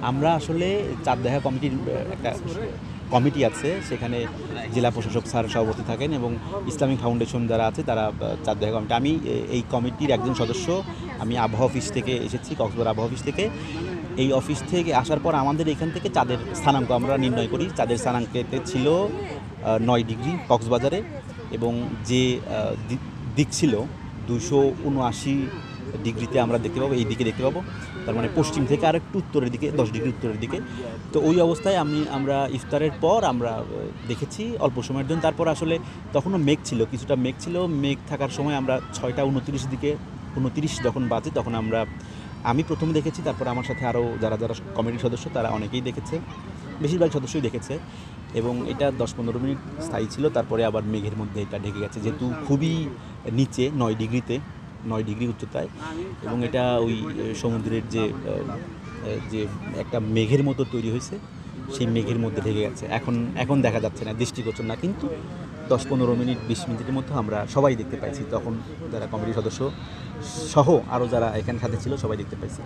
আমরা আসলে চাঁদ দেখা কমিটির একটা কমিটি আছে, সেখানে জেলা প্রশাসক স্যার সভাপতি থাকেন এবং ইসলামিক ফাউন্ডেশন যারা আছে তারা চাঁদ দেখা কমিটি। আমি এই কমিটির একজন সদস্য। আমি আবহাওয়া অফিস থেকে এসেছি, কক্সবাজার আবহাওয়া অফিস থেকে। এই অফিস থেকে আসার পর আমাদের এখান থেকে চাঁদের স্থানাঙ্ক আমরা নির্ণয় করি। চাঁদের স্থানাঙ্কেতে ছিল 9 ডিগ্রি কক্সবাজারে, এবং যে দিক ছিল 279 ডিগ্রিতে আমরা দেখতে পাবো, এই দিকে দেখতে পাবো। তার মানে পশ্চিম থেকে আর একটু উত্তরের দিকে, 10 ডিগ্রি উত্তরের দিকে। তো ওই অবস্থায় আমরা ইফতারের পর আমরা দেখেছি অল্প সময়ের জন্য। তারপর আসলে তখনও মেঘ ছিল, কিছুটা মেঘ ছিল। মেঘ থাকার সময় আমরা 6টা 29 দিকে, 29 যখন বাজে তখন আমি প্রথম দেখেছি। তারপর আমার সাথে আরও যারা কমিটির সদস্য তারা অনেকেই দেখেছে, বেশিরভাগ সদস্যই দেখেছে। এবং এটা 10-15 মিনিট স্থায়ী ছিল, তারপরে আবার মেঘের মধ্যে এটা ঢেকে গেছে, যেহেতু খুবই নিচে 9 ডিগ্রি উচ্চতায়। এবং এটা ওই সমুদ্রের যে যে একটা মেঘের মতো তৈরি হয়েছে, সেই মেঘের মধ্যে ঢেকে গেছে। এখন দেখা যাচ্ছে না, দৃষ্টিগোচর না, কিন্তু 10-15 মিনিট 20 মিনিটের মধ্যে আমরা সবাই দেখতে পাইছি। তখন যারা কমিটির সদস্য সহ আরও যারা এখানে সাথে ছিল সবাই দেখতে পাইছি।